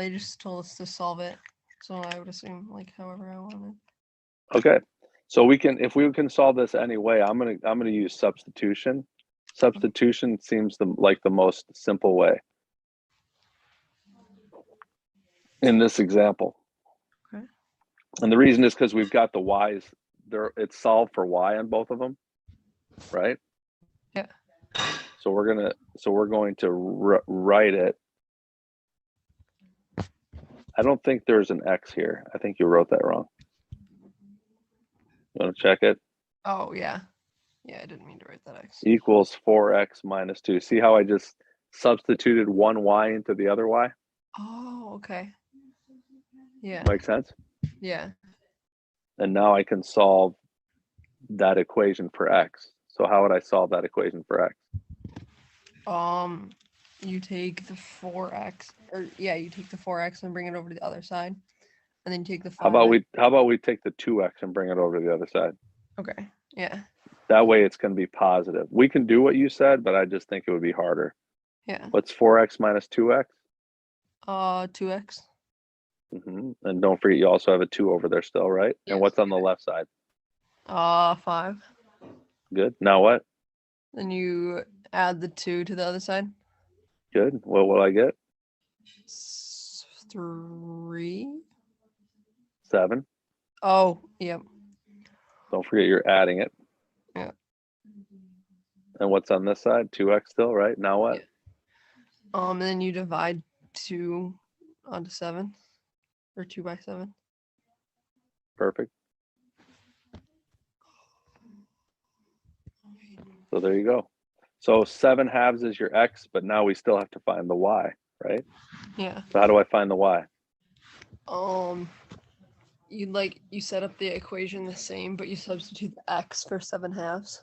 They just told us to solve it, so I would assume like however I wanted. Okay, so we can, if we can solve this anyway, I'm gonna use substitution. Substitution seems like the most simple way in this example. Okay. And the reason is because we've got the y's there. It's solved for y on both of them, right? Yeah. So we're going to write it. I don't think there's an x here. I think you wrote that wrong. You want to check it? Oh yeah. Yeah, I didn't mean to write that x. Equals 4x minus 2. See how I just substituted one y into the other y? Oh, okay. Yeah. Makes sense? Yeah. And now I can solve that equation for x. So how would I solve that equation for x? You take the 4x, or yeah, you take the 4x and bring it over to the other side, and then you take the 5. How about we take the 2x and bring it over to the other side? Okay. Yeah. That way it's going to be positive. We can do what you said, but I just think it would be harder. Yeah. What's 4x minus 2x? 2x. And don't forget, you also have a 2 over there still, right? Yes. And what's on the left side? 5. Good. Now what? Then you add the 2 to the other side. Good. What will I get? 3. 7. Oh, yep. Don't forget you're adding it. Yeah. And what's on this side? 2x still, right? Now what? Yeah. And then you divide 2 onto 7, or 2 by 7. Perfect. So there you go. So 7/2 is your x, but now we still have to find the y, right? Yeah. So how do I find the y? You set up the equation the same, but you substitute the x for 7/2.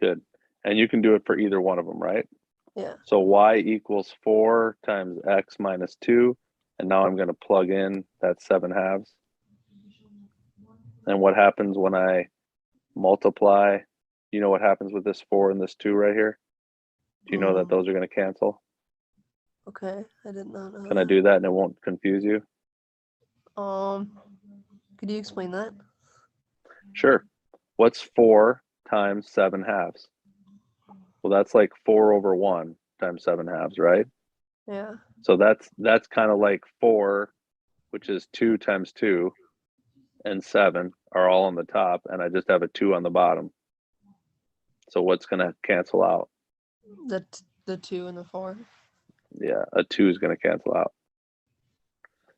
Good. And you can do it for either one of them, right? Yeah. So y equals 4 times x minus 2. And now I'm going to plug in that 7/2. And what happens when I multiply? You know what happens with this 4 and this 2 right here? Do you know that those are going to cancel? Okay, I did not know. Can I do that and it won't confuse you? Could you explain that? Sure. What's 4 times 7/2? Well, that's like 4 over 1 times 7/2, right? Yeah. So that's kind of like 4, which is 2 times 2, and 7 are all on the top, and I just have a 2 on the bottom. So what's going to cancel out? The 2 and the 4. Yeah, a 2 is going to cancel out.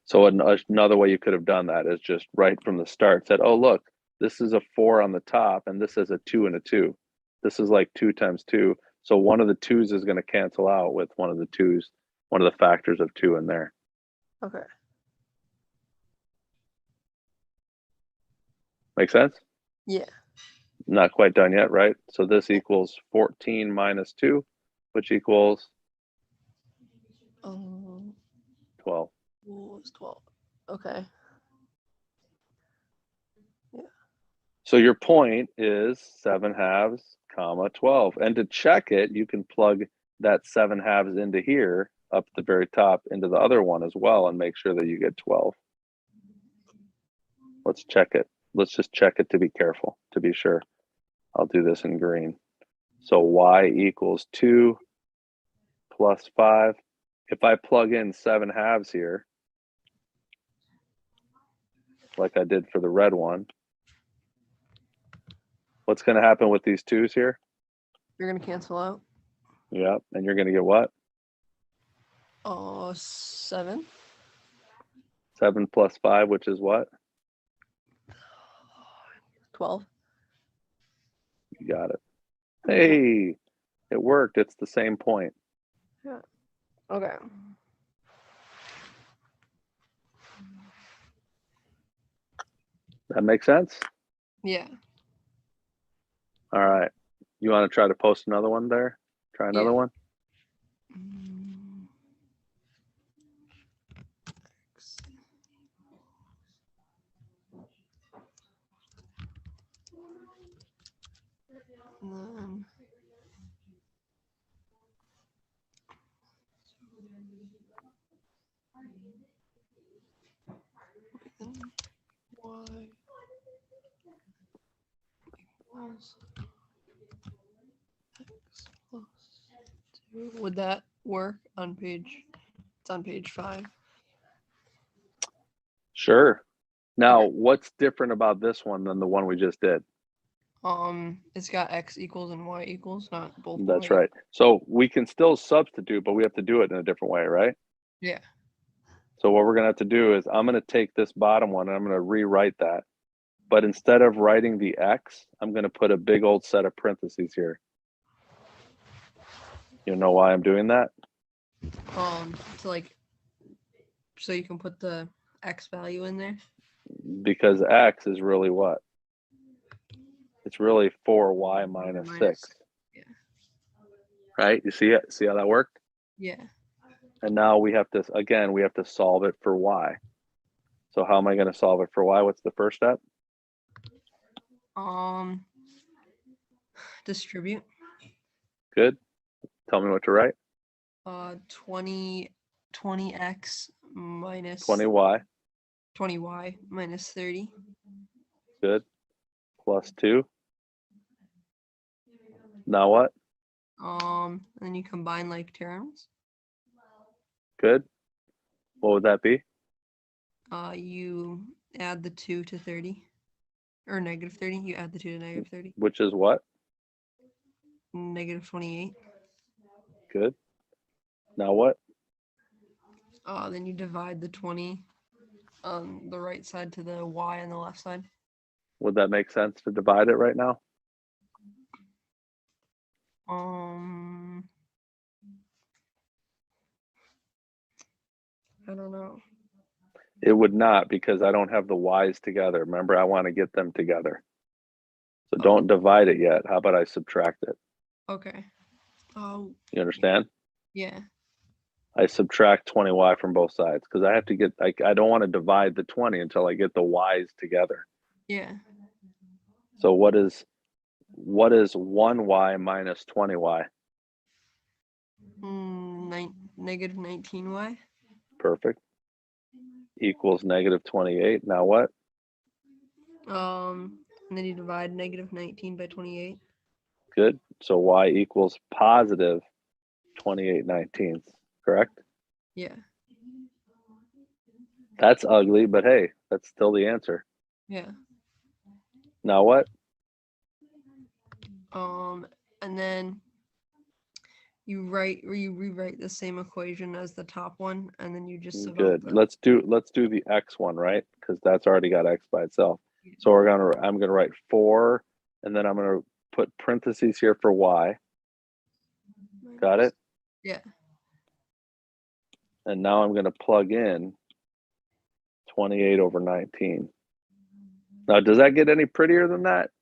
So another way you could have done that is just right from the start said, oh, look, this is a 4 on the top, and this is a 2 and a 2. This is like 2 times 2. So one of the 2's is going to cancel out with one of the 2's, one of the factors of 2 in there. Okay. Make sense? Yeah. Not quite done yet, right? So this equals 14 minus 2, which equals 12. Was 12. Okay. Yeah. So your point is 7/2, comma 12. And to check it, you can plug that 7/2 into here up at the very top into the other one as well and make sure that you get 12. Let's check it. Let's just check it to be careful, to be sure. I'll do this in green. So y equals 2 plus 5. If I plug in 7/2 here, like I did for the red one, what's going to happen with these 2's here? You're going to cancel out. Yeah, and you're going to get what? 7. 7 plus 5, which is what? 12. You got it. Hey, it worked. It's the same point. Yeah. Okay. That makes sense? Yeah. All right. You want to try to post another one there? Try another one? y equals x plus 2. Would that work on page? It's on page 5. Sure. Now, Okay. what's different about this one than the one we just did? It's got x equals and y equals, not both. That's y. right. So we can still substitute, but we have to do it in a different way, right? Yeah. So what we're going to have to do is I'm going to take this bottom one and I'm going to rewrite that. But instead of writing the x, I'm going to put a big old set of parentheses here. You know why I'm doing that? To like, so you can put the x value in there. Because x is really what? It's really 4y minus 6. Yeah. Right? You see it? See how that worked? Yeah. And now we have to, again, we have to solve it for y. So how am I going to solve it for y? What's the first step? Distribute. Good. Tell me what to write. 20x minus 20y. 20y minus 30. Good. Plus 2. Now what? And then you combine like terms. Good. What would that be? You add the 2 to 30. Or negative 30. You add the 2 to negative 30. Which is what? Negative 28. Good. Now what? Then you divide the 20 on the right side to the y on the left side. Would that make sense to divide it right now? I don't know. It would not, because I don't have the y's together. Remember, I want to get them together. So don't divide it yet. How about I subtract it? Okay. Oh, You understand? yeah. I subtract 20y from both sides because I have to get, I don't want to divide the 20 until I get the y's together. Yeah. So what is 1y minus 20y? Negative 19y. Perfect. Equals negative 28. Now what? And then you divide negative 19 by 28. Good. So y equals positive 28/19, correct? Yeah. That's ugly, but hey, that's still the answer. Yeah. Now what? And then you rewrite the same equation as the top one, and then you just sub out Good. the. Let's do the x one, right? Because that's already got x by itself. So I'm gonna write 4, and then I'm gonna put parentheses here for y. Got it? Yeah. And now I'm gonna plug in 28/19. Now, does that get any prettier than that?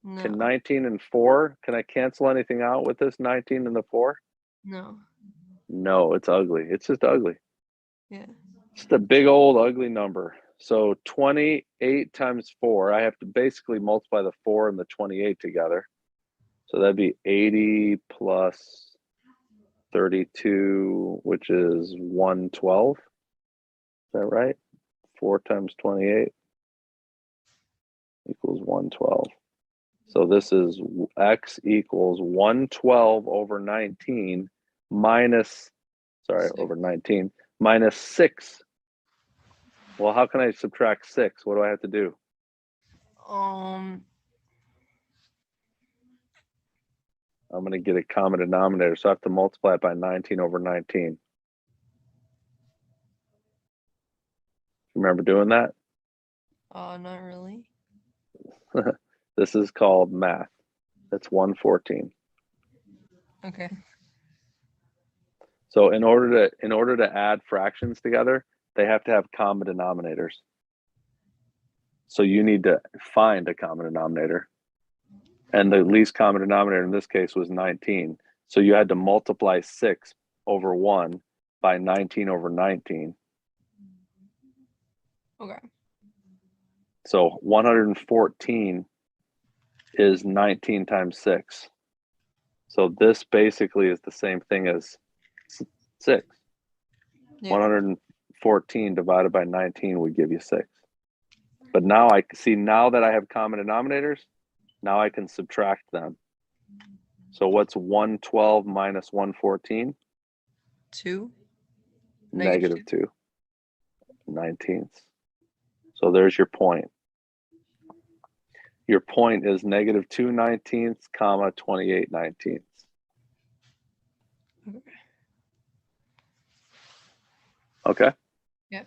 No. Can 19 and 4, can I cancel anything out with this 19 and the 4? No. No, it's ugly. It's just ugly. Yeah. Just a big old ugly number. So 28 times 4, I have to basically multiply the 4 and the 28 together. So that'd be 80 plus 32, which is 112. Is that right? 4 times 28 equals 112. So this is x equals 112/19 minus, over 19 minus 6. Well, how can I subtract 6? What do I have to do? I'm going to get a common denominator, so I have to multiply it by 19/19. Remember doing that? Not really. This is called math. That's 114. Okay. So in order to add fractions together, they have to have common denominators. So you need to find a common denominator. And the least common denominator in this case was 19. So you had to multiply 6/1 by 19/19. Okay. So 114 is 19 times 6. So this basically is the same thing as 6. Yeah. 114 divided by 19 would give you 6. But now I see, now that I have common denominators, now I can subtract them. So what's 112 minus 114? 2. Negative 2. 19ths. So there's your point. Your point is negative 2 19ths, comma 28 19ths. Okay. Yeah.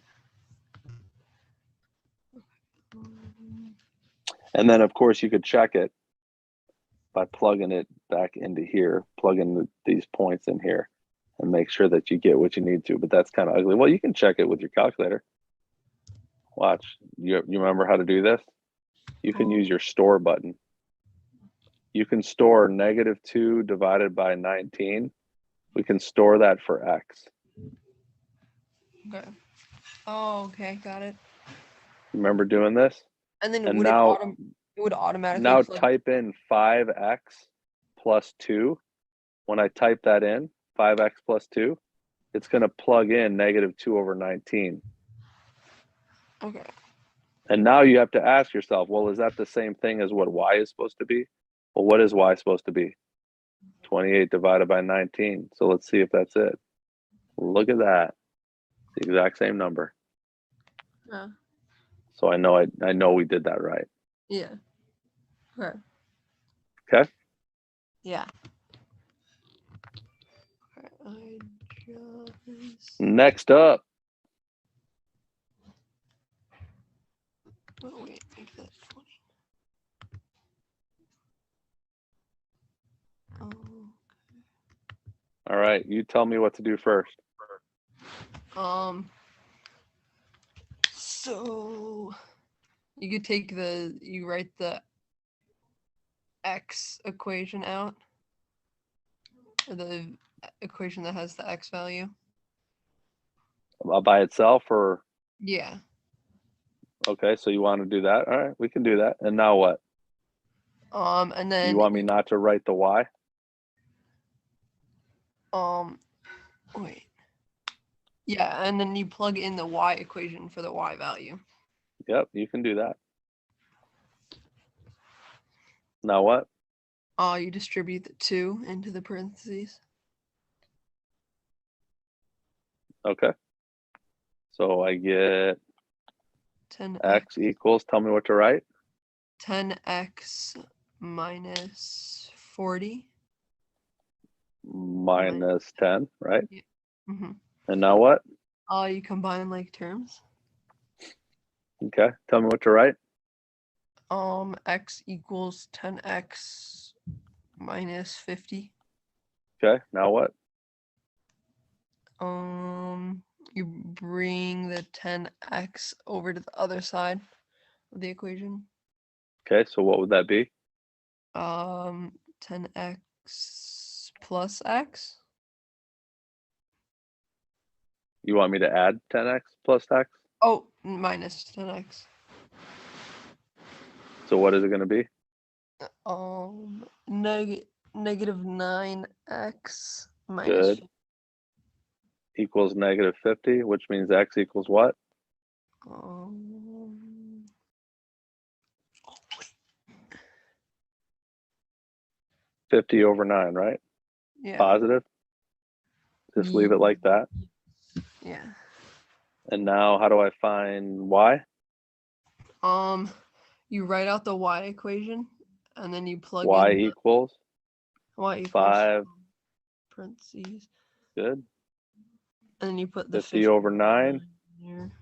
And then of course you could check it by plugging it back into here, plugging these points in here and make sure that you get what you need to, but that's kind of ugly. Well, you can check it with your calculator. Watch, you remember how to do this? You can use your store button. You can store negative 2 divided by 19. We can store that for X. Okay. Oh, okay, got it. Remember doing this? And then And would now, it would automatically now plug- type in 5X plus 2. When I type that in, 5X plus 2, it's going to plug in negative 2 over 19. Okay. And now you have to ask yourself, well, is that the same thing as what Y is supposed to be? Well, what is Y supposed to be? 28 divided by 19. So let's see if that's it. Look at that. The exact same number. Yeah. So I know we did that right. Yeah. Okay. Okay. Yeah. Okay, I just... Next up, Oh, wait, make that 20. Oh. all right, you tell me what to do first. So you could take you write the X equation out, or the equation that has the X value. By itself or? Yeah. Okay, so you want to do that? All right, we can do that. And now what? And then You want me not to write the Y? wait. Yeah, and then you plug in the Y equation for the Y value. Yep, you can do that. Now what? You distribute the 2 into the parentheses. Okay. So I get 10x. X equals, tell me what to write. 10x minus 40. Minus 10, right? Mm-hmm. And now what? You combine like terms. Okay, tell me what to write. X equals 10x minus 50. Okay, now what? You bring the 10x over to the other side of the equation. Okay, so what would that be? 10x plus x. You want me to add 10x plus x? Oh, minus 10x. So what is it going to be? Negative 9x minus. Good. Equals negative 50, which means x equals what? 50 over 9, right? Yeah. Positive. Just leave it like that. Yeah. And now how do I find y? You write out the y equation and then you plug Y in equals y equals 5. parentheses. Good. And then you put the 50 over 9. Here.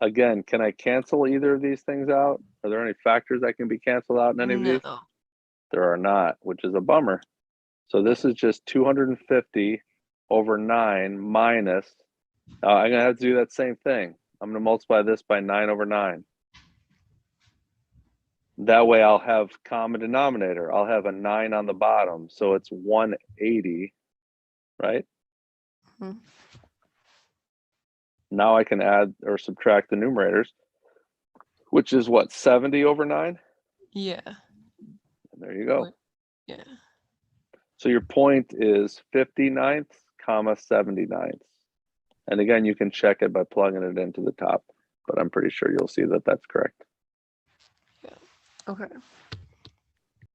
Again, can I cancel either of these things out? Are there any factors that can be canceled out in any of these? No. There are not, which is a bummer. So this is just 250 over 9 minus, I'm going to have to do that same thing. I'm going to multiply this by 9 over 9. That way I'll have common denominator. I'll have a 9 on the bottom. So it's 180, right? Mhm. Now I can add or subtract the numerators, which is what, 70 over 9? Yeah. And there you go. Yeah. So your point is 59ths, comma 79ths. And again, you can check it by plugging it into the top, but I'm pretty sure you'll see that that's correct. Okay.